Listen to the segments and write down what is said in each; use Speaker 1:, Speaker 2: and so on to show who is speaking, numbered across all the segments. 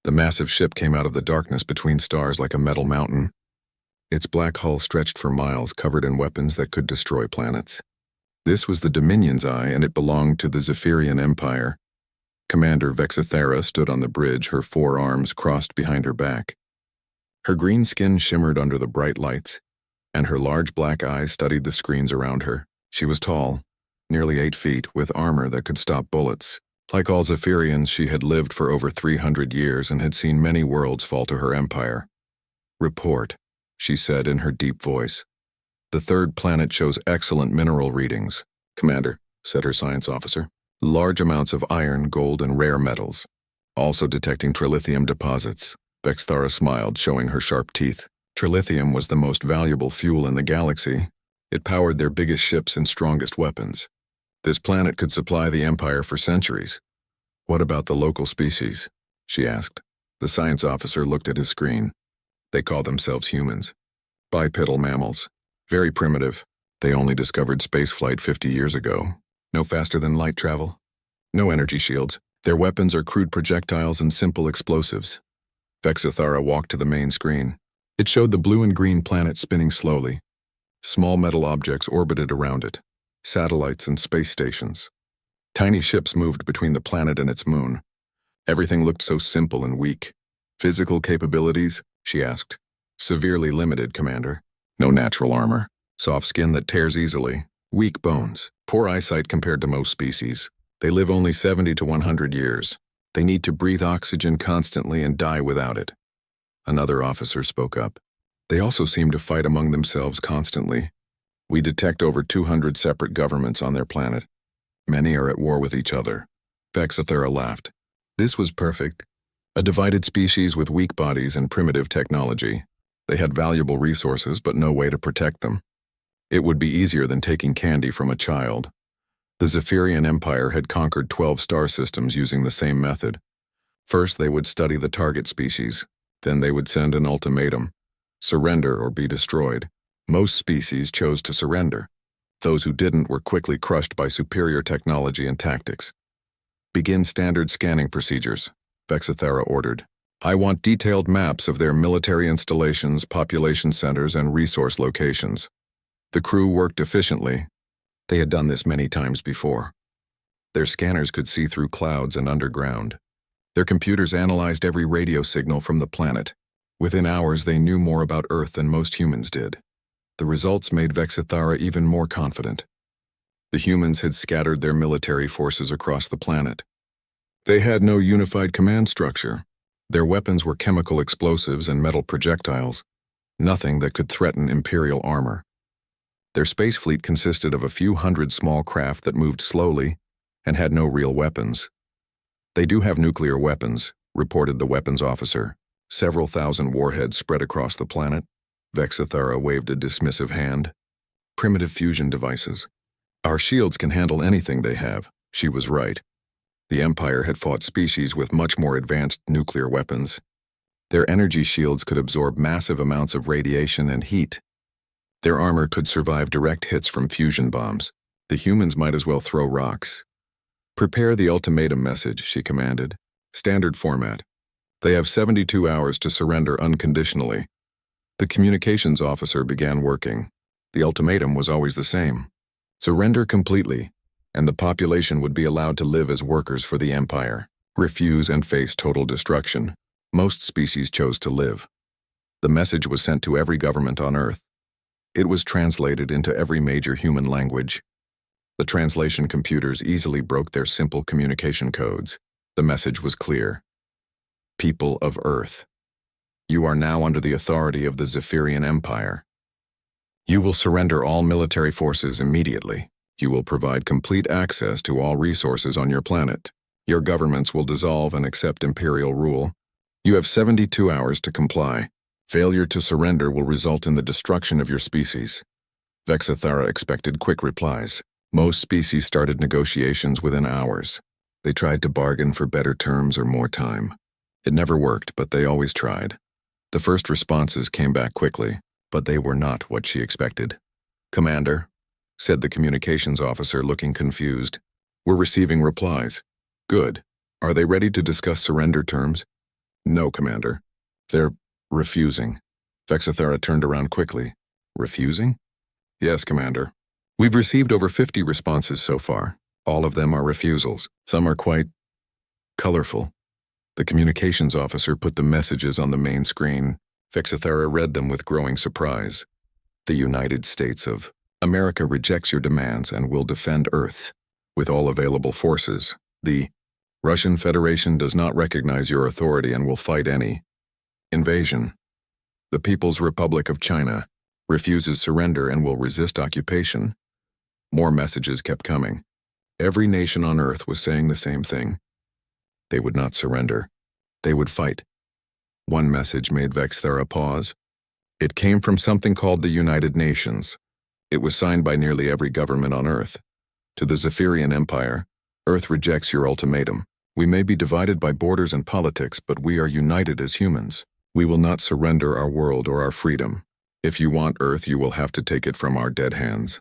Speaker 1: The massive ship came out of the darkness between stars like a metal mountain. Its black hull stretched for miles, covered in weapons that could destroy planets. This was the Dominion's Eye, and it belonged to the Zephyrian Empire. Commander Vexithera stood on the bridge, her four arms crossed behind her back. Her green skin shimmered under the bright lights, and her large black eyes studied the screens around her. She was tall, nearly 8 feet, with armor that could stop bullets. Like all Zephyrians, she had lived for over 300 years and had seen many worlds fall to her empire. "Report," she said in her deep voice. "The third planet shows excellent mineral readings." "Commander," said her science officer. "Large amounts of iron, gold, and rare metals. Also detecting trilithium deposits." Vexithera smiled, showing her sharp teeth. Trilithium was the most valuable fuel in the galaxy. It powered their biggest ships and strongest weapons. This planet could supply the Empire for centuries. "What about the local species?" she asked. The science officer looked at his screen. "They call themselves humans. Bipedal mammals. Very primitive. They only discovered spaceflight 50 years ago. No faster than light travel. No energy shields. Their weapons are crude projectiles and simple explosives." Vexithera walked to the main screen. It showed the blue and green planet spinning slowly. Small metal objects orbited around it. Satellites and space stations. Tiny ships moved between the planet and its moon. Everything looked so simple and weak. "Physical capabilities?" she asked. "Severely limited, Commander. No natural armor. Soft skin that tears easily. Weak bones. Poor eyesight compared to most species. They live only 70 to 100 years. They need to breathe oxygen constantly and die without it." Another officer spoke up. "They also seem to fight among themselves constantly. We detect over 200 separate governments on their planet. Many are at war with each other." Vexithera laughed. This was perfect. A divided species with weak bodies and primitive technology. They had valuable resources but no way to protect them. It would be easier than taking candy from a child. The Zephyrian Empire had conquered 12 star systems using the same method. First, they would study the target species. Then they would send an ultimatum: surrender or be destroyed. Most species chose to surrender. Those who didn't were quickly crushed by superior technology and tactics. "Begin standard scanning procedures," Vexithera ordered. "I want detailed maps of their military installations, population centers, and resource locations." The crew worked efficiently. They had done this many times before. Their scanners could see through clouds and underground. Their computers analyzed every radio signal from the planet. Within hours, they knew more about Earth than most humans did. The results made Vexithera even more confident. The humans had scattered their military forces across the planet. They had no unified command structure. Their weapons were chemical explosives and metal projectiles, nothing that could threaten Imperial armor. Their space fleet consisted of a few hundred small craft that moved slowly and had no real weapons. "They do have nuclear weapons," reported the weapons officer. "Several thousand warheads spread across the planet." Vexithera waved a dismissive hand. "Primitive fusion devices. Our shields can handle anything they have." She was right. The Empire had fought species with much more advanced nuclear weapons. Their energy shields could absorb massive amounts of radiation and heat. Their armor could survive direct hits from fusion bombs. The humans might as well throw rocks. "Prepare the ultimatum message," she commanded. "Standard format. They have 72 hours to surrender unconditionally." The communications officer began working. The ultimatum was always the same: surrender completely, and the population would be allowed to live as workers for the Empire. Refuse and face total destruction. Most species chose to live. The message was sent to every government on Earth. It was translated into every major human language. The translation computers easily broke their simple communication codes. The message was clear: "People of Earth, you are now under the authority of the Zephyrian Empire. You will surrender all military forces immediately. You will provide complete access to all resources on your planet. Your governments will dissolve and accept imperial rule. You have 72 hours to comply. Failure to surrender will result in the destruction of your species." Vexithera expected quick replies. Most species started negotiations within hours. They tried to bargain for better terms or more time. It never worked, but they always tried. The first responses came back quickly, but they were not what she expected. "Commander," said the communications officer, looking confused. "We're receiving replies." "Good. Are they ready to discuss surrender terms?" No, Commander. They're refusing. Vexithara turned around quickly. Refusing? Yes, Commander. We've received over 50 responses so far. All of them are refusals. Some are quite colorful. The communications officer put the messages on the main screen. Vexithara read them with growing surprise. The United States of America rejects your demands and will defend Earth with all available forces. The Russian Federation does not recognize your authority and will fight any invasion. The People's Republic of China refuses surrender and will resist occupation. More messages kept coming. Every nation on Earth was saying the same thing. They would not surrender. They would fight. One message made Vexithara pause. It came from something called the United Nations. It was signed by nearly every government on Earth. To the Zephyrian Empire, Earth rejects your ultimatum. We may be divided by borders and politics, but we are united as humans. We will not surrender our world or our freedom. If you want Earth, you will have to take it from our dead hands.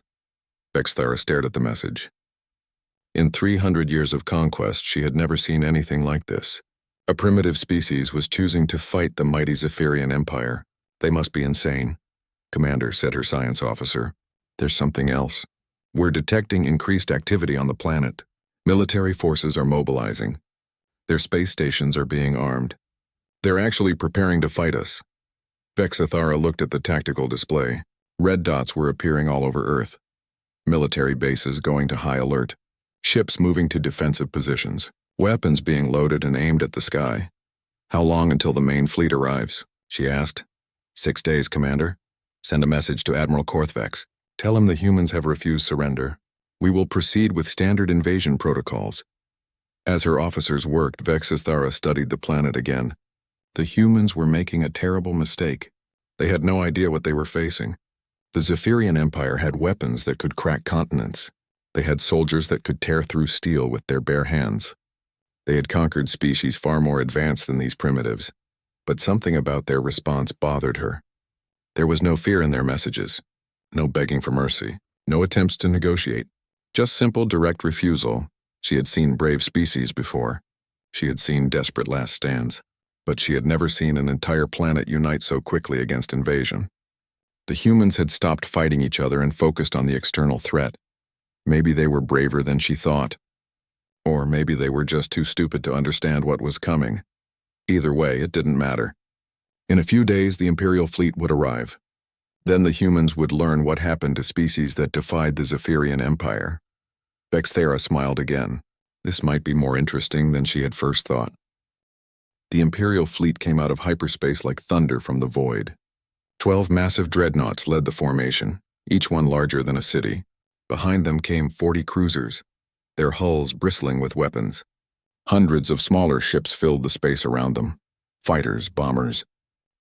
Speaker 1: Vexithara stared at the message. In 300 years of conquest, she had never seen anything like this. A primitive species was choosing to fight the mighty Zephyrian Empire. They must be insane. Commander, said her science officer. There's something else. We're detecting increased activity on the planet. Military forces are mobilizing. Their space stations are being armed. They're actually preparing to fight us. Vexithara looked at the tactical display. Red dots were appearing all over Earth. Military bases going to high alert. Ships moving to defensive positions. Weapons being loaded and aimed at the sky. How long until the main fleet arrives? She asked. 6 days, Commander. Send a message to Admiral Korthvex. Tell him the humans have refused surrender. We will proceed with standard invasion protocols. As her officers worked, Vexithara studied the planet again. The humans were making a terrible mistake. They had no idea what they were facing. The Zephyrian Empire had weapons that could crack continents. They had soldiers that could tear through steel with their bare hands. They had conquered species far more advanced than these primitives, but something about their response bothered her. There was no fear in their messages, no begging for mercy, no attempts to negotiate, just simple direct refusal. She had seen brave species before. She had seen desperate last stands, but she had never seen an entire planet unite so quickly against invasion. The humans had stopped fighting each other and focused on the external threat. Maybe they were braver than she thought. Or maybe they were just too stupid to understand what was coming. Either way, it didn't matter. In a few days, the Imperial fleet would arrive. Then the humans would learn what happened to species that defied the Zephyrian Empire. Vexithara smiled again. This might be more interesting than she had first thought. The Imperial fleet came out of hyperspace like thunder from the void. 12 massive dreadnoughts led the formation, each one larger than a city. Behind them came 40 cruisers, their hulls bristling with weapons. Hundreds of smaller ships filled the space around them, fighters, bombers,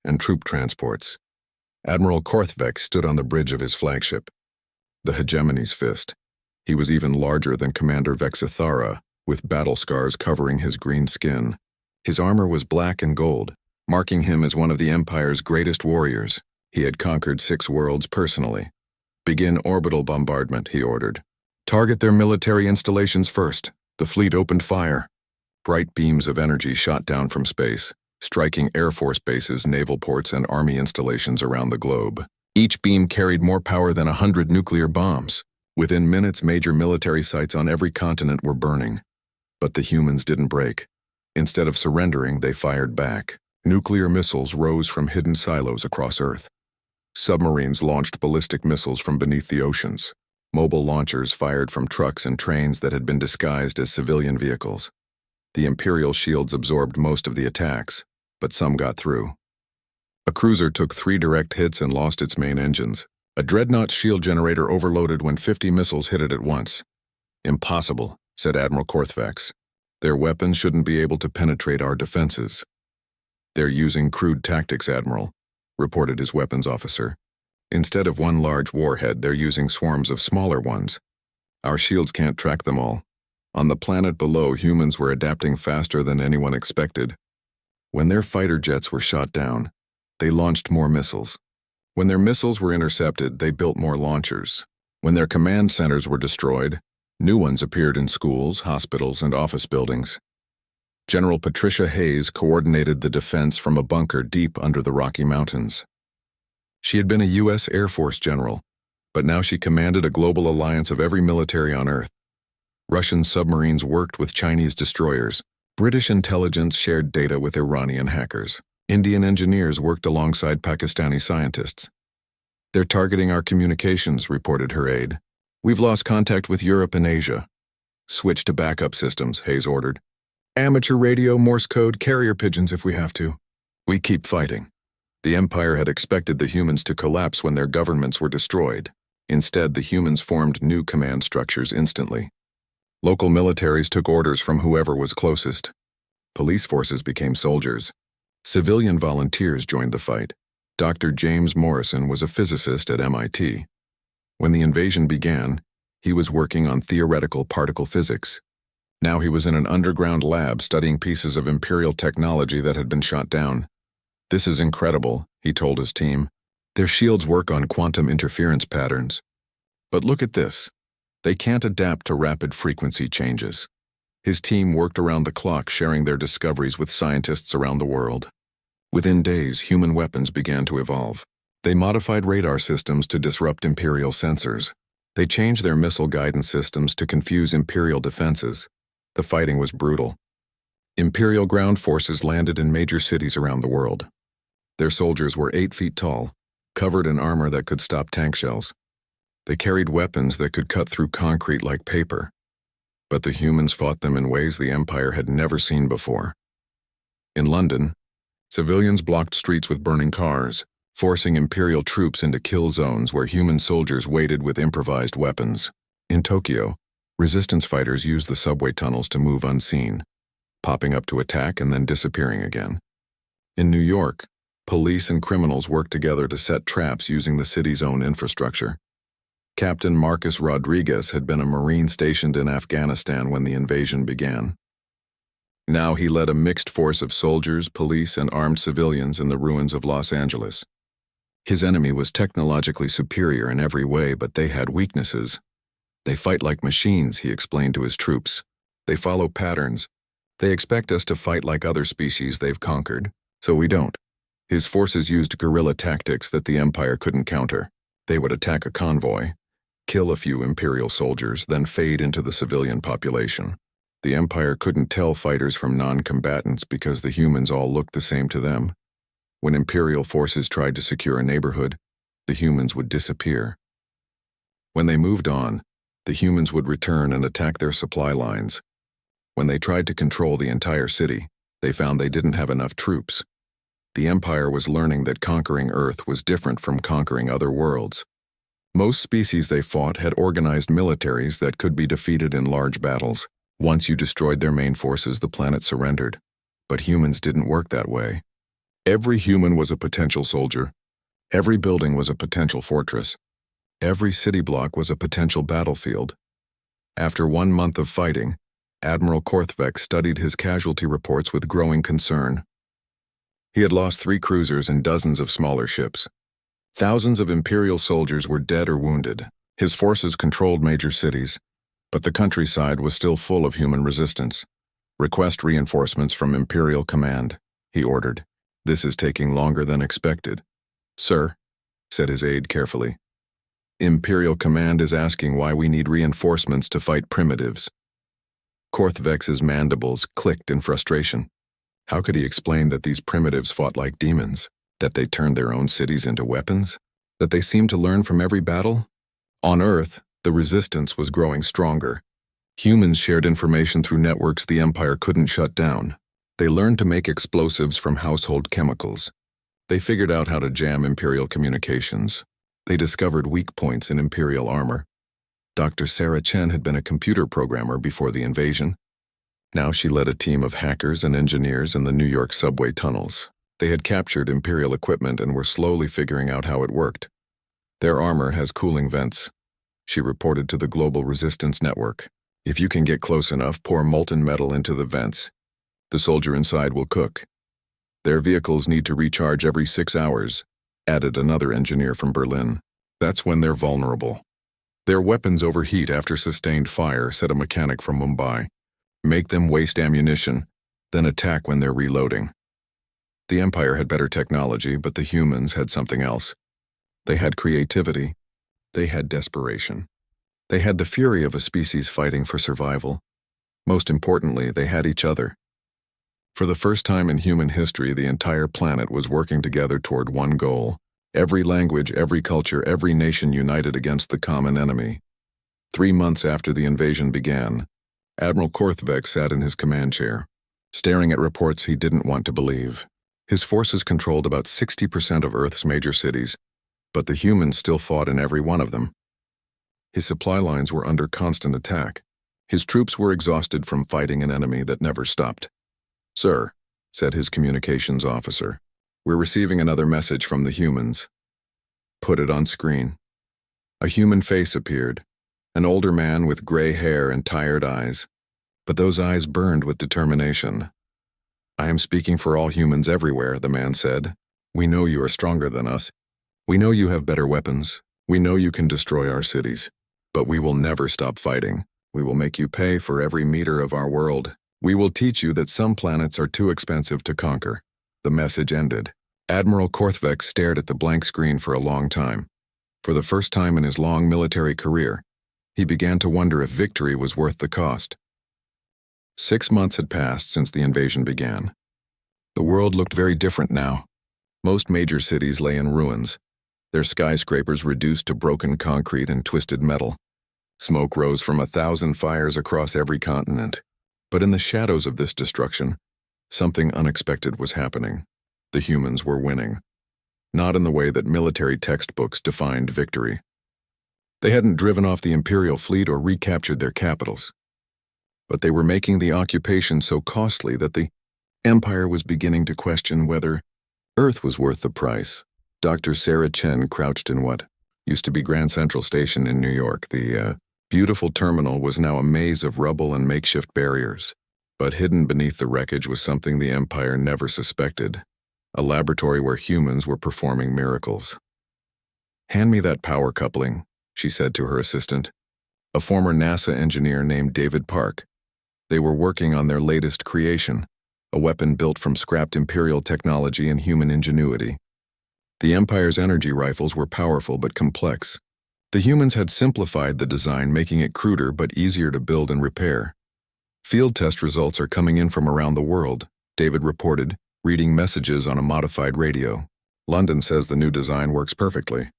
Speaker 1: and troop transports. Admiral Korthvex stood on the bridge of his flagship, the Hegemony's Fist. He was even larger than Commander Vexithara, with battle scars covering his green skin. His armor was black and gold, marking him as one of the Empire's greatest warriors. He had conquered 6 worlds personally. Begin orbital bombardment, he ordered. Target their military installations first. The fleet opened fire. Bright beams of energy shot down from space, striking Air Force bases, naval ports, and army installations around the globe. Each beam carried more power than 100 nuclear bombs. Within minutes, major military sites on every continent were burning. But the humans didn't break. Instead of surrendering, they fired back. Nuclear missiles rose from hidden silos across Earth. Submarines launched ballistic missiles from beneath the oceans. Mobile launchers fired from trucks and trains that had been disguised as civilian vehicles. The Imperial shields absorbed most of the attacks, but some got through. A cruiser took 3 direct hits and lost its main engines. A dreadnought's shield generator overloaded when 50 missiles hit it at once. Impossible, said Admiral Korthvex. Their weapons shouldn't be able to penetrate our defenses. They're using crude tactics, Admiral, reported his weapons officer. Instead of one large warhead, they're using swarms of smaller ones. Our shields can't track them all. On the planet below, humans were adapting faster than anyone expected. When their fighter jets were shot down, they launched more missiles. When their missiles were intercepted, they built more launchers. When their command centers were destroyed, new ones appeared in schools, hospitals, and office buildings. General Patricia Hayes coordinated the defense from a bunker deep under the Rocky Mountains. She had been a U.S. Air Force general, but now she commanded a global alliance of every military on Earth. Russian submarines worked with Chinese destroyers. British intelligence shared data with Iranian hackers. Indian engineers worked alongside Pakistani scientists. "They're targeting our communications," reported her aide. "We've lost contact with Europe and Asia." "Switch to backup systems," Hayes ordered. "Amateur radio, Morse code, carrier pigeons if we have to. We keep fighting." The Empire had expected the humans to collapse when their governments were destroyed. Instead, the humans formed new command structures instantly. Local militaries took orders from whoever was closest. Police forces became soldiers. Civilian volunteers joined the fight. Dr. James Morrison was a physicist at MIT. When the invasion began, he was working on theoretical particle physics. Now he was in an underground lab studying pieces of Imperial technology that had been shot down. "This is incredible," he told his team. "Their shields work on quantum interference patterns. But look at this. They can't adapt to rapid frequency changes." His team worked around the clock, sharing their discoveries with scientists around the world. Within days, human weapons began to evolve. They modified radar systems to disrupt Imperial sensors. They changed their missile guidance systems to confuse Imperial defenses. The fighting was brutal. Imperial ground forces landed in major cities around the world. Their soldiers were 8 feet tall, covered in armor that could stop tank shells. They carried weapons that could cut through concrete like paper. But the humans fought them in ways the Empire had never seen before. In London, civilians blocked streets with burning cars, forcing Imperial troops into kill zones where human soldiers waited with improvised weapons. In Tokyo, resistance fighters used the subway tunnels to move unseen, popping up to attack and then disappearing again. In New York, police and criminals worked together to set traps using the city's own infrastructure. Captain Marcus Rodriguez had been a Marine stationed in Afghanistan when the invasion began. Now he led a mixed force of soldiers, police, and armed civilians in the ruins of Los Angeles. His enemy was technologically superior in every way, but they had weaknesses. "They fight like machines," he explained to his troops. "They follow patterns. They expect us to fight like other species they've conquered, so we don't." His forces used guerrilla tactics that the Empire couldn't counter. They would attack a convoy, kill a few Imperial soldiers, then fade into the civilian population. The Empire couldn't tell fighters from non-combatants because the humans all looked the same to them. When Imperial forces tried to secure a neighborhood, the humans would disappear. When they moved on, the humans would return and attack their supply lines. When they tried to control the entire city, they found they didn't have enough troops. The Empire was learning that conquering Earth was different from conquering other worlds. Most species they fought had organized militaries that could be defeated in large battles. Once you destroyed their main forces, the planet surrendered. But humans didn't work that way. Every human was a potential soldier. Every building was a potential fortress. Every city block was a potential battlefield. After 1 month of fighting, Admiral Korthvek studied his casualty reports with growing concern. He had lost 3 cruisers and dozens of smaller ships. Thousands of Imperial soldiers were dead or wounded. His forces controlled major cities, but the countryside was still full of human resistance. "Request reinforcements from Imperial Command," he ordered. "This is taking longer than expected." "Sir," said his aide carefully. "Imperial Command is asking why we need reinforcements to fight primitives." Korthvek's mandibles clicked in frustration. How could he explain that these primitives fought like demons? That they turned their own cities into weapons? That they seemed to learn from every battle? On Earth, the resistance was growing stronger. Humans shared information through networks the Empire couldn't shut down. They learned to make explosives from household chemicals. They figured out how to jam Imperial communications. They discovered weak points in Imperial armor. Dr. Sarah Chen had been a computer programmer before the invasion. Now she led a team of hackers and engineers in the New York subway tunnels. They had captured Imperial equipment and were slowly figuring out how it worked. "Their armor has cooling vents," she reported to the Global Resistance Network. "If you can get close enough, pour molten metal into the vents. The soldier inside will cook. Their vehicles need to recharge every 6 hours," added another engineer from Berlin. "That's when they're vulnerable. Their weapons overheat after sustained fire," said a mechanic from Mumbai. "Make them waste ammunition. then attack when they're reloading. The Empire had better technology, but the humans had something else. They had creativity. They had desperation. They had the fury of a species fighting for survival. Most importantly, they had each other. For the first time in human history, the entire planet was working together toward one goal. Every language, every culture, every nation united against the common enemy. 3 months after the invasion began, Admiral Korthvek sat in his command chair, staring at reports he didn't want to believe. His forces controlled about 60% of Earth's major cities, but the humans still fought in every one of them. His supply lines were under constant attack. His troops were exhausted from fighting an enemy that never stopped. "Sir," said his communications officer, "we're receiving another message from the humans." Put it on screen. A human face appeared, an older man with gray hair and tired eyes, but those eyes burned with determination. "I am speaking for all humans everywhere," the man said. "We know you are stronger than us. We know you have better weapons. We know you can destroy our cities. But we will never stop fighting. We will make you pay for every meter of our world. We will teach you that some planets are too expensive to conquer." The message ended. Admiral Korthvek stared at the blank screen for a long time. For the first time in his long military career, he began to wonder if victory was worth the cost. 6 months had passed since the invasion began. The world looked very different now. Most major cities lay in ruins, their skyscrapers reduced to broken concrete and twisted metal. Smoke rose from 1,000 fires across every continent. But in the shadows of this destruction, something unexpected was happening. The humans were winning. Not in the way that military textbooks defined victory. They hadn't driven off the Imperial fleet or recaptured their capitals. But they were making the occupation so costly that the Empire was beginning to question whether Earth was worth the price. Dr. Sarah Chen crouched in what used to be Grand Central Station in New York. The beautiful terminal was now a maze of rubble and makeshift barriers. But hidden beneath the wreckage was something the Empire never suspected. A laboratory where humans were performing miracles. "Hand me that power coupling," she said to her assistant, a former NASA engineer named David Park. They were working on their latest creation, a weapon built from scrapped Imperial technology and human ingenuity. The Empire's energy rifles were powerful but complex. The humans had simplified the design, making it cruder but easier to build and repair. "Field test results are coming in from around the world," David reported, reading messages on a modified radio. "London says the new design works perfectly.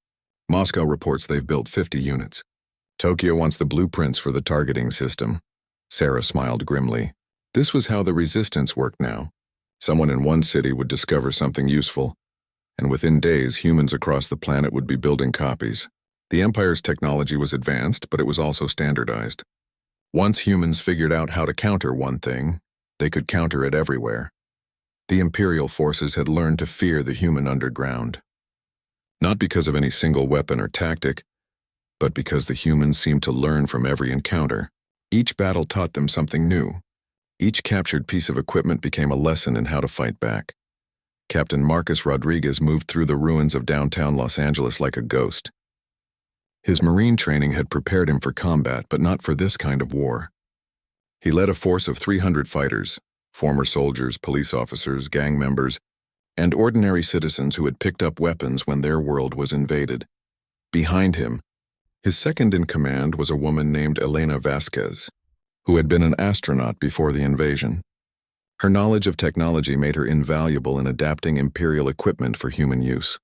Speaker 1: Moscow reports they've built 50 units. Tokyo wants the blueprints for the targeting system." Sarah smiled grimly. This was how the resistance worked now. Someone in one city would discover something useful, and within days humans across the planet would be building copies. The Empire's technology was advanced, but it was also standardized. Once humans figured out how to counter one thing, they could counter it everywhere. The Imperial forces had learned to fear the human underground. Not because of any single weapon or tactic, but because the humans seemed to learn from every encounter. Each battle taught them something new. Each captured piece of equipment became a lesson in how to fight back. Captain Marcus Rodriguez moved through the ruins of downtown Los Angeles like a ghost. His Marine training had prepared him for combat, but not for this kind of war. He led a force of 300 fighters, former soldiers, police officers, gang members, and ordinary citizens who had picked up weapons when their world was invaded. Behind him, his second-in-command was a woman named Elena Vasquez, who had been an astronaut before the invasion. Her knowledge of technology made her invaluable in adapting Imperial equipment for human use.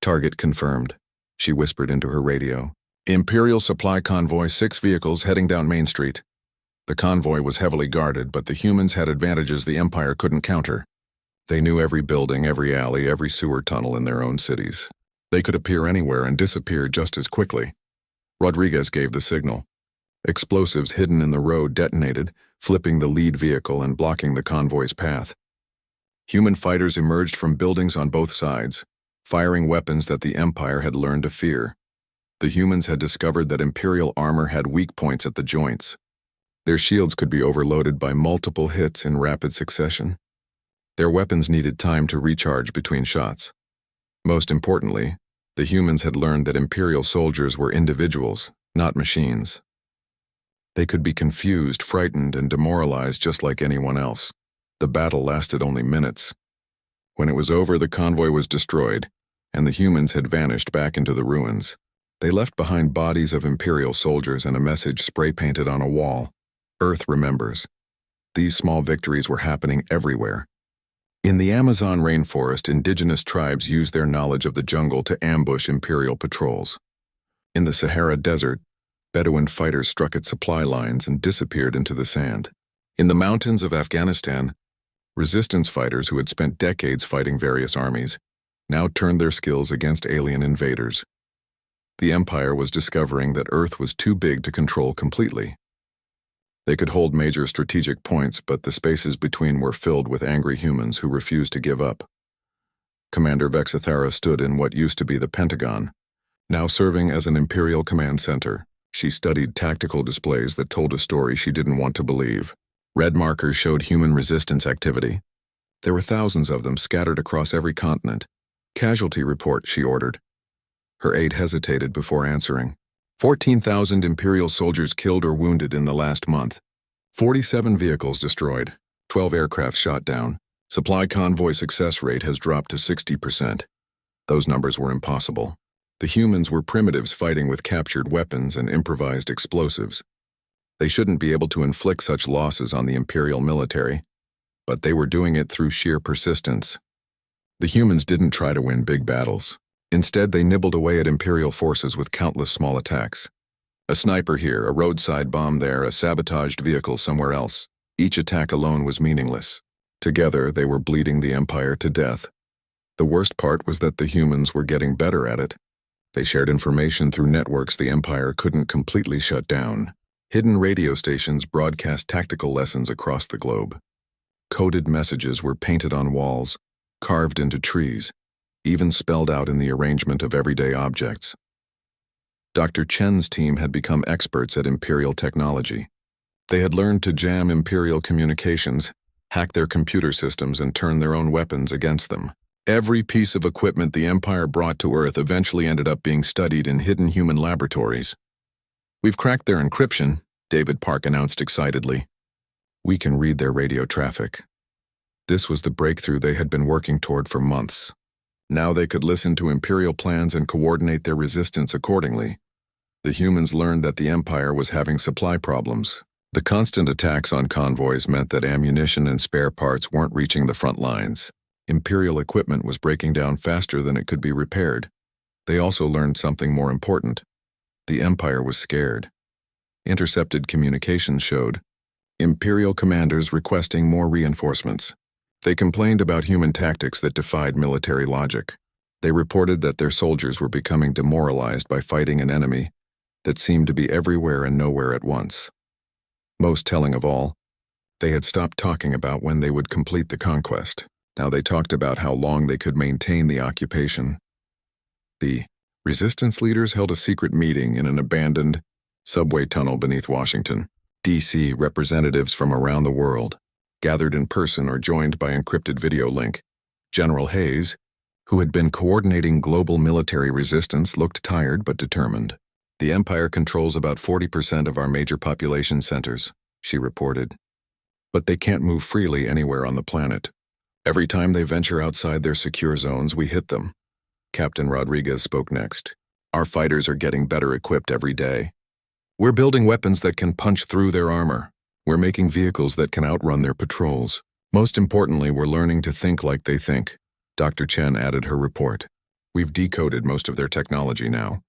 Speaker 1: "Target confirmed," she whispered into her radio. "Imperial supply convoy, 6 vehicles heading down Main Street." The convoy was heavily guarded, but the humans had advantages the Empire couldn't counter. They knew every building, every alley, every sewer tunnel in their own cities. They could appear anywhere and disappear just as quickly. Rodriguez gave the signal. Explosives hidden in the road detonated, flipping the lead vehicle and blocking the convoy's path. Human fighters emerged from buildings on both sides, firing weapons that the Empire had learned to fear. The humans had discovered that Imperial armor had weak points at the joints. Their shields could be overloaded by multiple hits in rapid succession. Their weapons needed time to recharge between shots. Most importantly, the humans had learned that Imperial soldiers were individuals, not machines. They could be confused, frightened, and demoralized just like anyone else. The battle lasted only minutes. When it was over, the convoy was destroyed, and the humans had vanished back into the ruins. They left behind bodies of Imperial soldiers and a message spray-painted on a wall. Earth remembers. These small victories were happening everywhere. In the Amazon rainforest, indigenous tribes used their knowledge of the jungle to ambush Imperial patrols. In the Sahara Desert, Bedouin fighters struck at supply lines and disappeared into the sand. In the mountains of Afghanistan, resistance fighters who had spent decades fighting various armies now turned their skills against alien invaders. The Empire was discovering that Earth was too big to control completely. They could hold major strategic points, but the spaces between were filled with angry humans who refused to give up. Commander Vexithara stood in what used to be the Pentagon, now serving as an Imperial command center. She studied tactical displays that told a story she didn't want to believe. Red markers showed human resistance activity. There were thousands of them scattered across every continent. Casualty report, she ordered. Her aide hesitated before answering. 14,000 Imperial soldiers killed or wounded in the last month. 47 vehicles destroyed. 12 aircraft shot down. Supply convoy success rate has dropped to 60%. Those numbers were impossible. The humans were primitives fighting with captured weapons and improvised explosives. They shouldn't be able to inflict such losses on the Imperial military, but they were doing it through sheer persistence. The humans didn't try to win big battles. Instead, they nibbled away at Imperial forces with countless small attacks. A sniper here, a roadside bomb there, a sabotaged vehicle somewhere else. Each attack alone was meaningless. Together, they were bleeding the Empire to death. The worst part was that the humans were getting better at it. They shared information through networks the Empire couldn't completely shut down. Hidden radio stations broadcast tactical lessons across the globe. Coded messages were painted on walls, carved into trees, even spelled out in the arrangement of everyday objects. Dr. Chen's team had become experts at Imperial technology. They had learned to jam Imperial communications, hack their computer systems, and turn their own weapons against them. Every piece of equipment the Empire brought to Earth eventually ended up being studied in hidden human laboratories. "We've cracked their encryption," David Park announced excitedly. "We can read their radio traffic." This was the breakthrough they had been working toward for months. Now they could listen to Imperial plans and coordinate their resistance accordingly. The humans learned that the Empire was having supply problems. The constant attacks on convoys meant that ammunition and spare parts weren't reaching the front lines. Imperial equipment was breaking down faster than it could be repaired. They also learned something more important. The Empire was scared. Intercepted communications showed Imperial commanders requesting more reinforcements. They complained about human tactics that defied military logic. They reported that their soldiers were becoming demoralized by fighting an enemy that seemed to be everywhere and nowhere at once. Most telling of all, they had stopped talking about when they would complete the conquest. Now they talked about how long they could maintain the occupation. The resistance leaders held a secret meeting in an abandoned subway tunnel beneath Washington. D.C. representatives from around the world gathered in person or joined by encrypted video link. General Hayes, who had been coordinating global military resistance, looked tired but determined. "The Empire controls about 40% of our major population centers," she reported. "But they can't move freely anywhere on the planet. Every time they venture outside their secure zones, we hit them." Captain Rodriguez spoke next. "Our fighters are getting better equipped every day. We're building weapons that can punch through their armor. We're making vehicles that can outrun their patrols. Most importantly, we're learning to think like they think." Dr. Chen added her report. "We've decoded most of their technology now.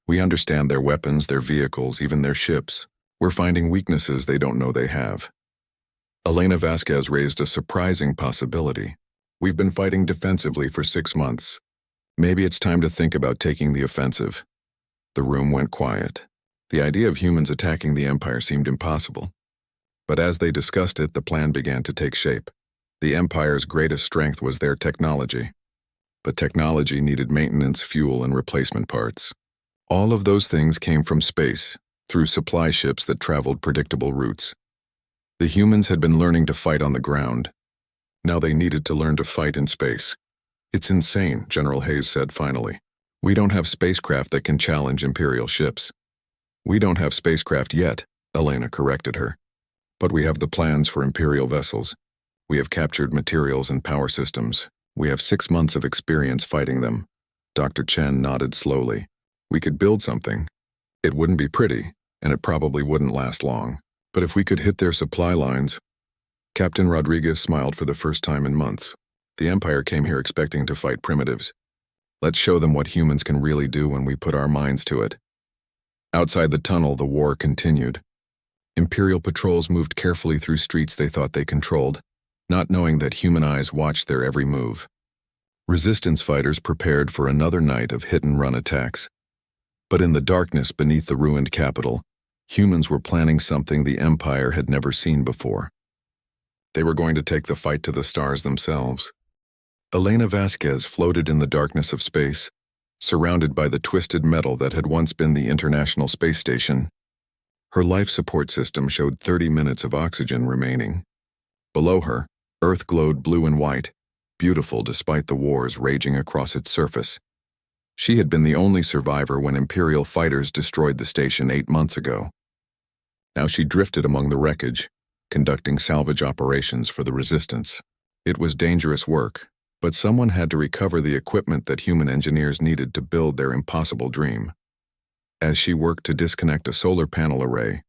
Speaker 1: We understand their weapons, their vehicles, even their ships. We're finding weaknesses they don't know they have." Elena Vasquez raised a surprising possibility. "We've been fighting defensively for 6 months. Maybe it's time to think about taking the offensive." The room went quiet. The idea of humans attacking the Empire seemed impossible. But as they discussed it, the plan began to take shape. The Empire's greatest strength was their technology. But technology needed maintenance, fuel, and replacement parts. All of those things came from space, through supply ships that traveled predictable routes. The humans had been learning to fight on the ground. Now they needed to learn to fight in space. "It's insane," General Hayes said finally. "We don't have spacecraft that can challenge Imperial ships." "We don't have spacecraft yet," Elena corrected her. "But we have the plans for Imperial vessels. We have captured materials and power systems. We have 6 months of experience fighting them. Dr. Chen nodded slowly. We could build something. It wouldn't be pretty, and it probably wouldn't last long. But if we could hit their supply lines... Captain Rodriguez smiled for the first time in months. The Empire came here expecting to fight primitives. Let's show them what humans can really do when we put our minds to it. Outside the tunnel, the war continued. Imperial patrols moved carefully through streets they thought they controlled, not knowing that human eyes watched their every move. Resistance fighters prepared for another night of hit-and-run attacks. But in the darkness beneath the ruined capital, humans were planning something the Empire had never seen before. They were going to take the fight to the stars themselves. Elena Vasquez floated in the darkness of space, surrounded by the twisted metal that had once been the International Space Station. Her life support system showed 30 minutes of oxygen remaining. Below her, Earth glowed blue and white, beautiful despite the wars raging across its surface. She had been the only survivor when Imperial fighters destroyed the station 8 months ago. Now she drifted among the wreckage, conducting salvage operations for the Resistance. It was dangerous work, but someone had to recover the equipment that human engineers needed to build their impossible dream. As she worked to disconnect a solar panel array,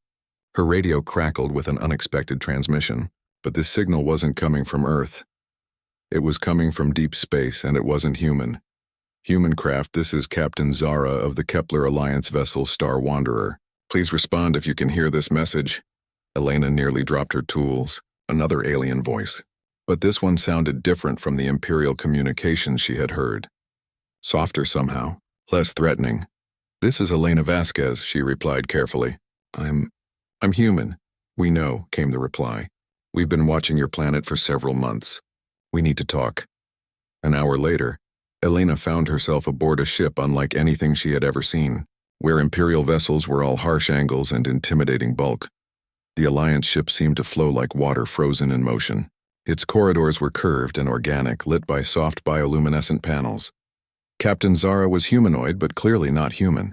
Speaker 1: her radio crackled with an unexpected transmission, but this signal wasn't coming from Earth. It was coming from deep space, and it wasn't human. Human craft, this is Captain Zara of the Kepler Alliance vessel Star Wanderer. Please respond if you can hear this message. Elena nearly dropped her tools. Another alien voice. But this one sounded different from the Imperial communications she had heard. Softer somehow, less threatening. This is Elena Vasquez, she replied carefully. I'm human. We know, came the reply. We've been watching your planet for several months. We need to talk. An hour later, Elena found herself aboard a ship unlike anything she had ever seen, where Imperial vessels were all harsh angles and intimidating bulk. The Alliance ship seemed to flow like water frozen in motion. Its corridors were curved and organic, lit by soft bioluminescent panels. Captain Zara was humanoid, but clearly not human.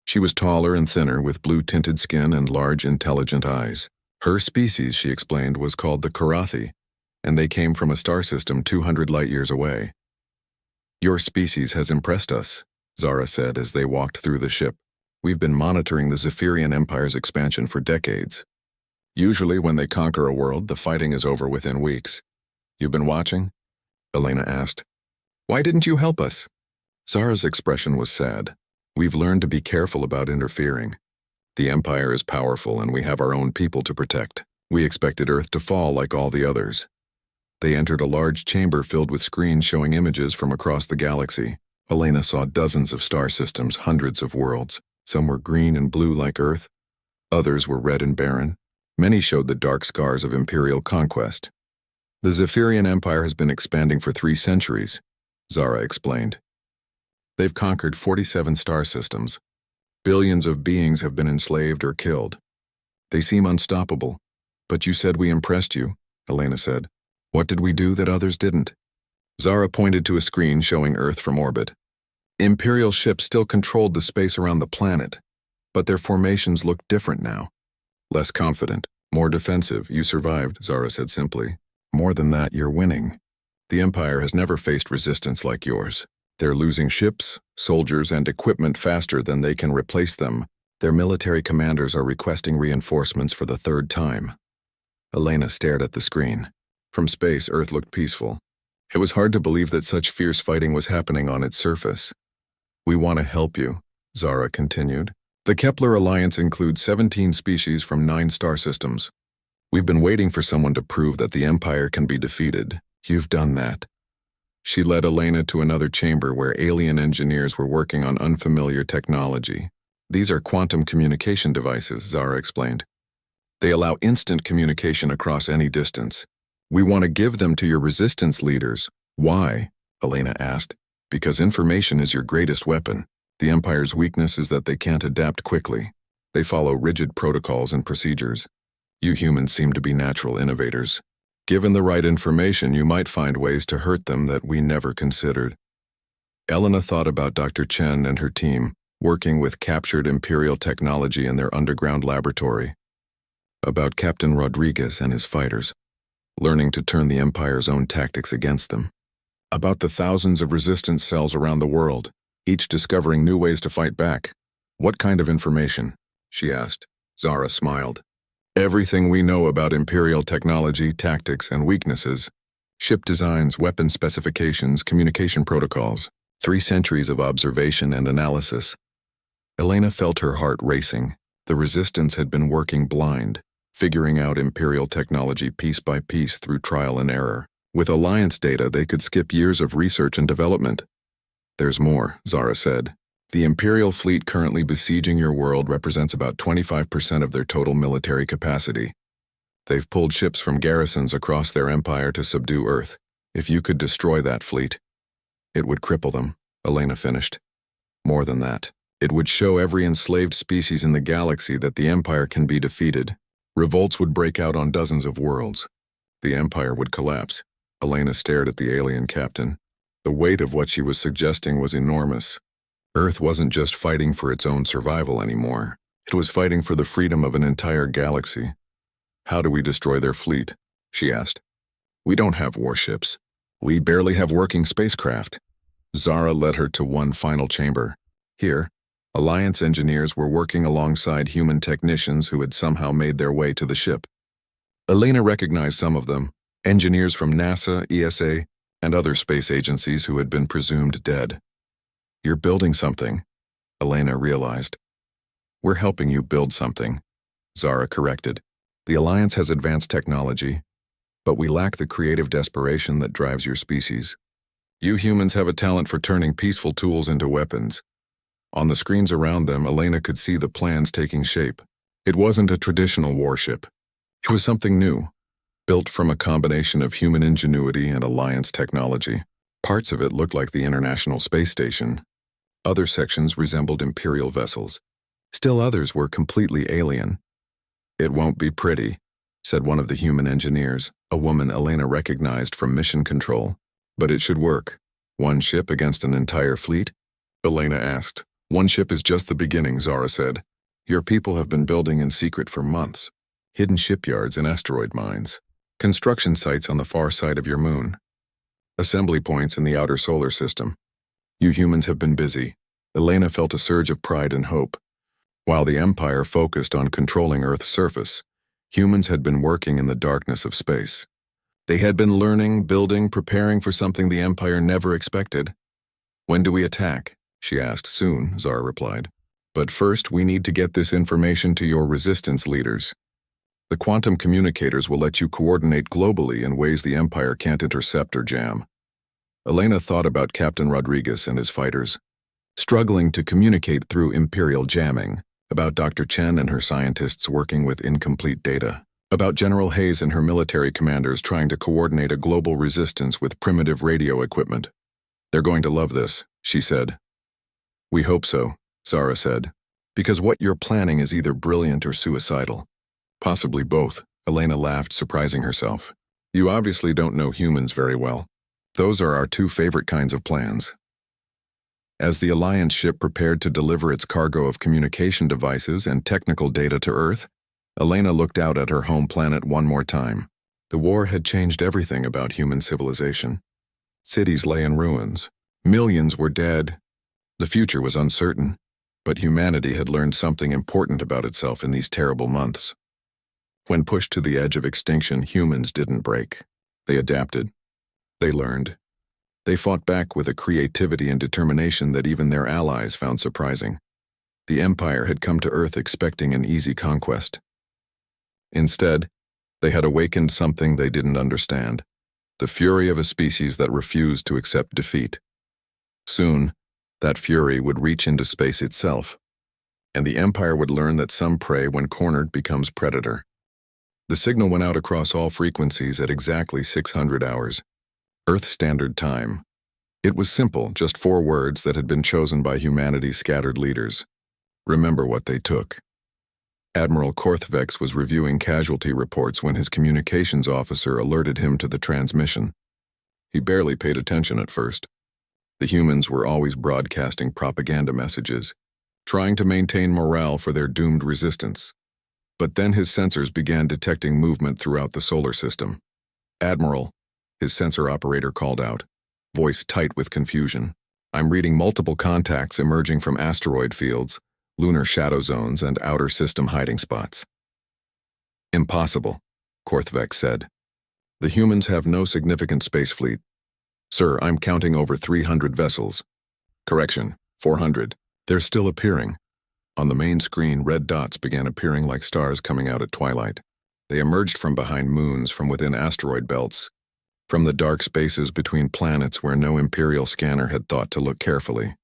Speaker 1: She was taller and thinner, with blue-tinted skin and large, intelligent eyes. Her species, she explained, was called the Karathi, and they came from a star system 200 light-years away. Your species has impressed us, Zara said as they walked through the ship. We've been monitoring the Zephyrian Empire's expansion for decades. Usually when they conquer a world, the fighting is over within weeks. You've been watching? Elena asked. Why didn't you help us? Zara's expression was sad. We've learned to be careful about interfering. The Empire is powerful and we have our own people to protect. We expected Earth to fall like all the others. They entered a large chamber filled with screens showing images from across the galaxy. Elena saw dozens of star systems, hundreds of worlds. Some were green and blue like Earth. Others were red and barren. Many showed the dark scars of Imperial conquest. The Zephyrian Empire has been expanding for 3 centuries, Zara explained. They've conquered 47 star systems. Billions of beings have been enslaved or killed. They seem unstoppable. But you said we impressed you, Elena said. What did we do that others didn't? Zara pointed to a screen showing Earth from orbit. Imperial ships still controlled the space around the planet, but their formations looked different now. Less confident, more defensive. You survived, Zara said simply. More than that, you're winning. The Empire has never faced resistance like yours. They're losing ships, soldiers, and equipment faster than they can replace them. Their military commanders are requesting reinforcements for the 3rd time. Elena stared at the screen. From space, Earth looked peaceful. It was hard to believe that such fierce fighting was happening on its surface. We want to help you, Zara continued. The Kepler Alliance includes 17 species from 9 star systems. We've been waiting for someone to prove that the Empire can be defeated. You've done that. She led Elena to another chamber where alien engineers were working on unfamiliar technology. These are quantum communication devices, Zara explained. They allow instant communication across any distance. We want to give them to your resistance leaders. Why? Elena asked. Because information is your greatest weapon. The Empire's weakness is that they can't adapt quickly. They follow rigid protocols and procedures. You humans seem to be natural innovators. Given the right information, you might find ways to hurt them that we never considered. Elena thought about Dr. Chen and her team, working with captured Imperial technology in their underground laboratory. About Captain Rodriguez and his fighters. learning to turn the Empire's own tactics against them. About the thousands of resistance cells around the world, each discovering new ways to fight back. What kind of information? She asked. Zara smiled. Everything we know about Imperial technology, tactics, and weaknesses. Ship designs, weapon specifications, communication protocols. 3 centuries of observation and analysis. Elena felt her heart racing. The resistance had been working blind, figuring out Imperial technology piece by piece through trial and error. With Alliance data, they could skip years of research and development. There's more, Zara said. The Imperial fleet currently besieging your world represents about 25% of their total military capacity. They've pulled ships from garrisons across their empire to subdue Earth. If you could destroy that fleet, it would cripple them, Elena finished. More than that, it would show every enslaved species in the galaxy that the Empire can be defeated. Revolts would break out on dozens of worlds. The Empire would collapse. Elena stared at the alien captain. The weight of what she was suggesting was enormous. Earth wasn't just fighting for its own survival anymore. It was fighting for the freedom of an entire galaxy. How do we destroy their fleet? She asked. We don't have warships. We barely have working spacecraft. Zara led her to one final chamber. Here, Alliance engineers were working alongside human technicians who had somehow made their way to the ship. Elena recognized some of them, engineers from NASA, ESA, and other space agencies who had been presumed dead. You're building something, Elena realized. We're helping you build something, Zara corrected. The Alliance has advanced technology, but we lack the creative desperation that drives your species. You humans have a talent for turning peaceful tools into weapons. On the screens around them, Elena could see the plans taking shape. It wasn't a traditional warship. It was something new, built from a combination of human ingenuity and Alliance technology. Parts of it looked like the International Space Station. Other sections resembled Imperial vessels. Still others were completely alien. It won't be pretty, said one of the human engineers, a woman Elena recognized from mission control. But it should work. One ship against an entire fleet? Elena asked. One ship is just the beginning, Zara said. Your people have been building in secret for months. Hidden shipyards and asteroid mines. Construction sites on the far side of your moon. Assembly points in the outer solar system. You humans have been busy. Elena felt a surge of pride and hope. While the Empire focused on controlling Earth's surface, humans had been working in the darkness of space. They had been learning, building, preparing for something the Empire never expected. When do we attack? She asked. Soon, Zara replied. But first, we need to get this information to your resistance leaders. The quantum communicators will let you coordinate globally in ways the Empire can't intercept or jam. Elena thought about Captain Rodriguez and his fighters, struggling to communicate through Imperial jamming, about Dr. Chen and her scientists working with incomplete data, about General Hayes and her military commanders trying to coordinate a global resistance with primitive radio equipment. They're going to love this, she said. We hope so, Zara said, because what you're planning is either brilliant or suicidal. Possibly both, Elena laughed, surprising herself. You obviously don't know humans very well. Those are our 2 favorite kinds of plans. As the Alliance ship prepared to deliver its cargo of communication devices and technical data to Earth, Elena looked out at her home planet one more time. The war had changed everything about human civilization. Cities lay in ruins. Millions were dead. The future was uncertain, but humanity had learned something important about itself in these terrible months. When pushed to the edge of extinction, humans didn't break. They adapted. They learned. They fought back with a creativity and determination that even their allies found surprising. The Empire had come to Earth expecting an easy conquest. Instead, they had awakened something they didn't understand, the fury of a species that refused to accept defeat. Soon, that fury would reach into space itself, and the Empire would learn that some prey, when cornered, becomes predator. The signal went out across all frequencies at exactly 600 hours, Earth Standard Time. It was simple, just 4 words that had been chosen by humanity's scattered leaders. Remember what they took. Admiral Korthvex was reviewing casualty reports when his communications officer alerted him to the transmission. He barely paid attention at first. The humans were always broadcasting propaganda messages, trying to maintain morale for their doomed resistance. But then his sensors began detecting movement throughout the solar system. Admiral, his sensor operator called out, voice tight with confusion. I'm reading multiple contacts emerging from asteroid fields, lunar shadow zones, and outer system hiding spots. Impossible, Korthvek said. The humans have no significant space fleet. Sir, I'm counting over 300 vessels. Correction, 400. They're still appearing. On the main screen, red dots began appearing like stars coming out at twilight. They emerged from behind moons, from within asteroid belts, from the dark spaces between planets where no Imperial scanner had thought to look carefully.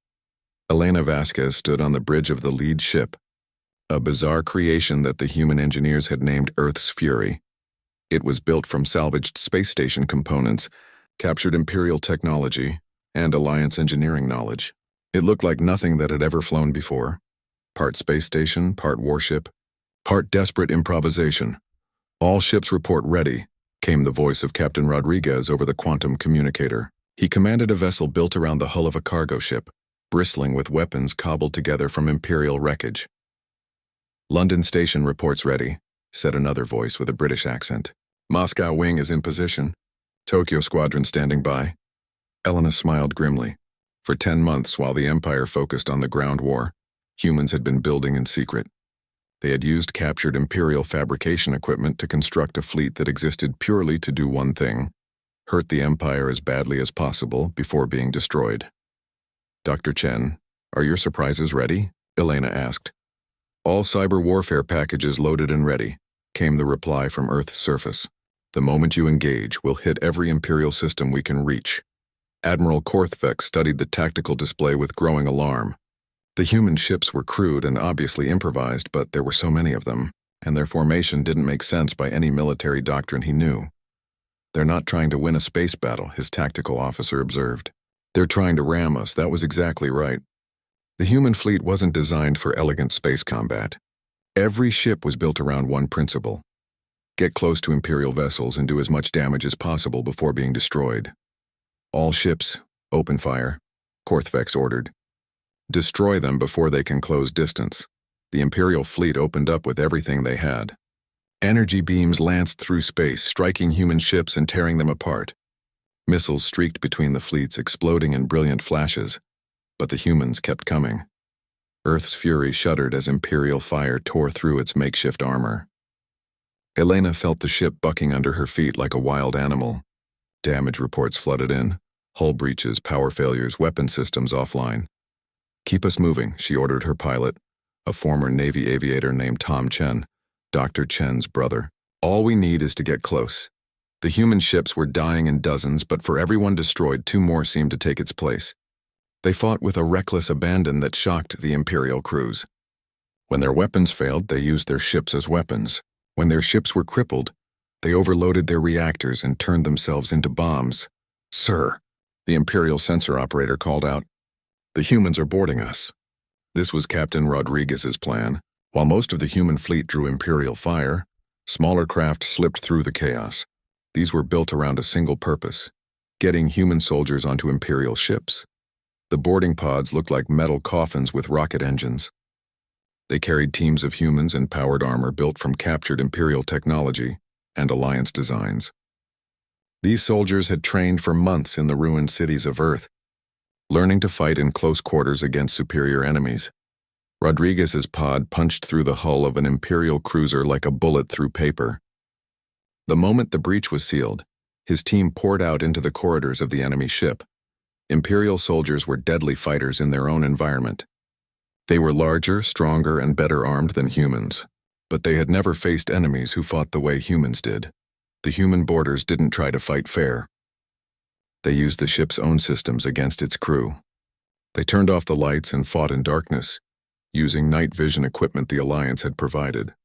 Speaker 1: Elena Vasquez stood on the bridge of the lead ship, a bizarre creation that the human engineers had named Earth's Fury. It was built from salvaged space station components, captured Imperial technology, and Alliance engineering knowledge. It looked like nothing that had ever flown before. Part space station, part warship, part desperate improvisation. All ships report ready, came the voice of Captain Rodriguez over the quantum communicator. He commanded a vessel built around the hull of a cargo ship, bristling with weapons cobbled together from Imperial wreckage. London Station reports ready, said another voice with a British accent. Moscow wing is in position. Tokyo squadron standing by. Elena smiled grimly. For 10 months, while the Empire focused on the ground war, humans had been building in secret. They had used captured Imperial fabrication equipment to construct a fleet that existed purely to do one thing: hurt the Empire as badly as possible before being destroyed. Dr. Chen, are your surprises ready? Elena asked. All cyber warfare packages loaded and ready, came the reply from Earth's surface. The moment you engage, we'll hit every Imperial system we can reach. Admiral Korthvek studied the tactical display with growing alarm. The human ships were crude and obviously improvised, but there were so many of them, and their formation didn't make sense by any military doctrine he knew. They're not trying to win a space battle, his tactical officer observed. They're trying to ram us, that was exactly right. The human fleet wasn't designed for elegant space combat. Every ship was built around one principle: get close to Imperial vessels and do as much damage as possible before being destroyed. All ships, open fire, Korthvek ordered. Destroy them before they can close distance. The Imperial fleet opened up with everything they had. Energy beams lanced through space, striking human ships and tearing them apart. Missiles streaked between the fleets, exploding in brilliant flashes, but the humans kept coming. Earth's fury shuddered as Imperial fire tore through its makeshift armor. Elena felt the ship bucking under her feet like a wild animal. Damage reports flooded in: hull breaches, power failures, weapon systems offline. Keep us moving, she ordered her pilot, a former Navy aviator named Tom Chen, Dr. Chen's brother. All we need is to get close. The human ships were dying in dozens, but for every one destroyed, 2 more seemed to take its place. They fought with a reckless abandon that shocked the Imperial crews. When their weapons failed, they used their ships as weapons. When their ships were crippled, they overloaded their reactors and turned themselves into bombs. Sir, the Imperial sensor operator called out, the humans are boarding us. This was Captain Rodriguez's plan. While most of the human fleet drew Imperial fire, smaller craft slipped through the chaos. These were built around a single purpose: getting human soldiers onto Imperial ships. The boarding pods looked like metal coffins with rocket engines. They carried teams of humans in powered armor built from captured Imperial technology and Alliance designs. These soldiers had trained for months in the ruined cities of Earth, learning to fight in close quarters against superior enemies. Rodriguez's pod punched through the hull of an Imperial cruiser like a bullet through paper. The moment the breach was sealed, his team poured out into the corridors of the enemy ship. Imperial soldiers were deadly fighters in their own environment. They were larger, stronger, and better armed than humans, but they had never faced enemies who fought the way humans did. The human boarders didn't try to fight fair. They used the ship's own systems against its crew. They turned off the lights and fought in darkness, using night vision equipment the Alliance had provided.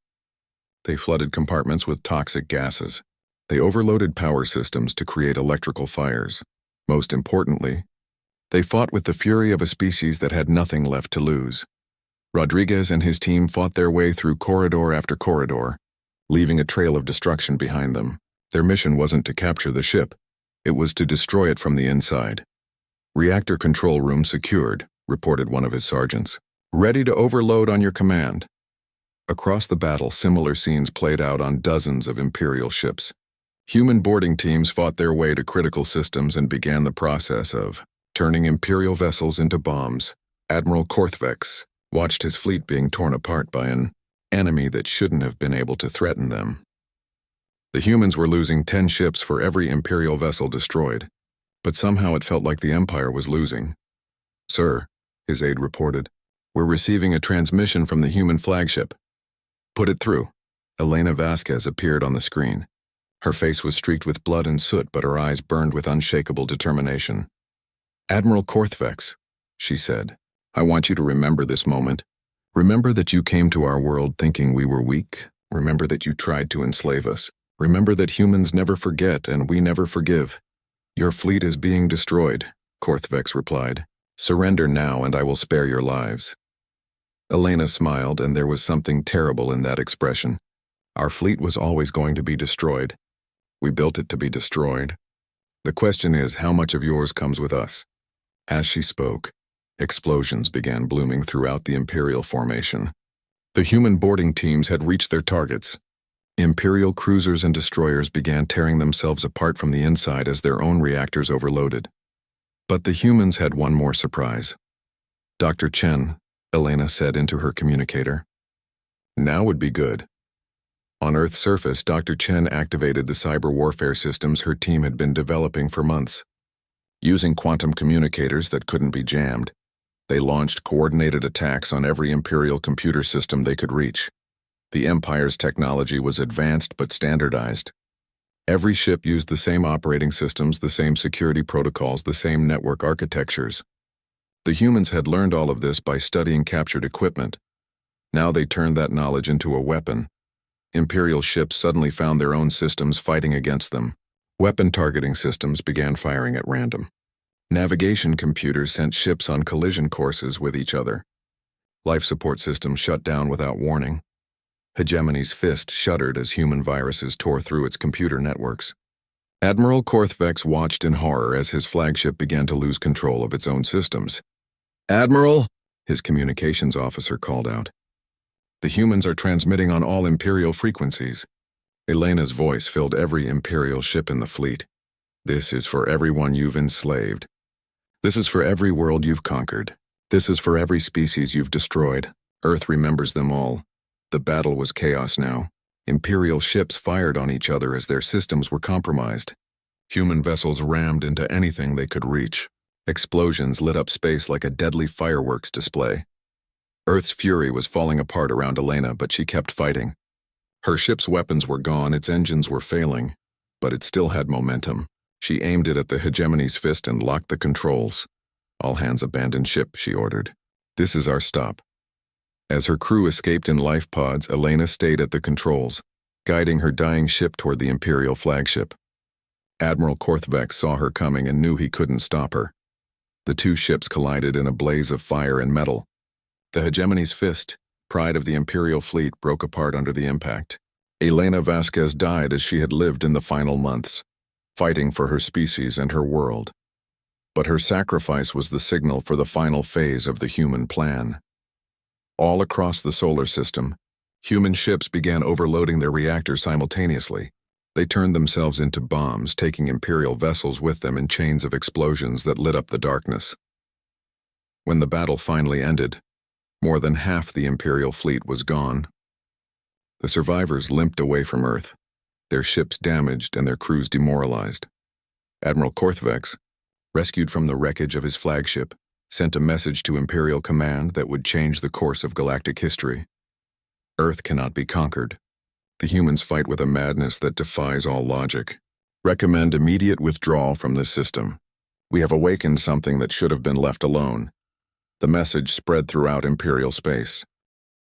Speaker 1: They flooded compartments with toxic gases. They overloaded power systems to create electrical fires. Most importantly, they fought with the fury of a species that had nothing left to lose. Rodriguez and his team fought their way through corridor after corridor, leaving a trail of destruction behind them. Their mission wasn't to capture the ship. It was to destroy it from the inside. Reactor control room secured, reported one of his sergeants. Ready to overload on your command. Across the battle, similar scenes played out on dozens of Imperial ships. Human boarding teams fought their way to critical systems and began the process of turning Imperial vessels into bombs. Admiral Korthvex watched his fleet being torn apart by an enemy that shouldn't have been able to threaten them. The humans were losing 10 ships for every Imperial vessel destroyed, but somehow it felt like the Empire was losing. "Sir," his aide reported, "we're receiving a transmission from the human flagship." "Put it through." Elena Vasquez appeared on the screen. Her face was streaked with blood and soot, but her eyes burned with unshakable determination. "Admiral Korthvex," she said, "I want you to remember this moment. Remember that you came to our world thinking we were weak. Remember that you tried to enslave us. Remember that humans never forget and we never forgive." "Your fleet is being destroyed," Korthvex replied. "Surrender now and I will spare your lives." Elena smiled, and there was something terrible in that expression. Our fleet was always going to be destroyed. We built it to be destroyed. The question is, how much of yours comes with us? As she spoke, explosions began blooming throughout the Imperial formation. The human boarding teams had reached their targets. Imperial cruisers and destroyers began tearing themselves apart from the inside as their own reactors overloaded. But the humans had one more surprise. "Dr. Chen," Elena said into her communicator. "Now would be good." On Earth's surface, Dr. Chen activated the cyber warfare systems her team had been developing for months. Using quantum communicators that couldn't be jammed, they launched coordinated attacks on every Imperial computer system they could reach. The Empire's technology was advanced but standardized. Every ship used the same operating systems, the same security protocols, the same network architectures. The humans had learned all of this by studying captured equipment. Now they turned that knowledge into a weapon. Imperial ships suddenly found their own systems fighting against them. Weapon targeting systems began firing at random. Navigation computers sent ships on collision courses with each other. Life support systems shut down without warning. Hegemony's fist shuddered as human viruses tore through its computer networks. Admiral Korthvex watched in horror as his flagship began to lose control of its own systems. "Admiral," his communications officer called out. "The humans are transmitting on all Imperial frequencies." Elena's voice filled every Imperial ship in the fleet. "This is for everyone you've enslaved. This is for every world you've conquered. This is for every species you've destroyed. Earth remembers them all." The battle was chaos now. Imperial ships fired on each other as their systems were compromised. Human vessels rammed into anything they could reach. Explosions lit up space like a deadly fireworks display. Earth's fury was falling apart around Elena, but she kept fighting. Her ship's weapons were gone, its engines were failing, but it still had momentum. She aimed it at the Hegemony's fist and locked the controls. "All hands abandon ship," she ordered. "This is our stop." As her crew escaped in life pods, Elena stayed at the controls, guiding her dying ship toward the Imperial flagship. Admiral Korthvex saw her coming and knew he couldn't stop her. The two ships collided in a blaze of fire and metal. The Hegemony's fist, pride of the Imperial fleet, broke apart under the impact. Elena Vasquez died as she had lived in the final months, fighting for her species and her world. But her sacrifice was the signal for the final phase of the human plan. All across the solar system, human ships began overloading their reactors simultaneously. They turned themselves into bombs, taking Imperial vessels with them in chains of explosions that lit up the darkness. When the battle finally ended, more than half the Imperial fleet was gone. The survivors limped away from Earth, their ships damaged and their crews demoralized. Admiral Korthvex, rescued from the wreckage of his flagship, sent a message to Imperial Command that would change the course of galactic history. Earth cannot be conquered. The humans fight with a madness that defies all logic. Recommend immediate withdrawal from this system. We have awakened something that should have been left alone. The message spread throughout Imperial space.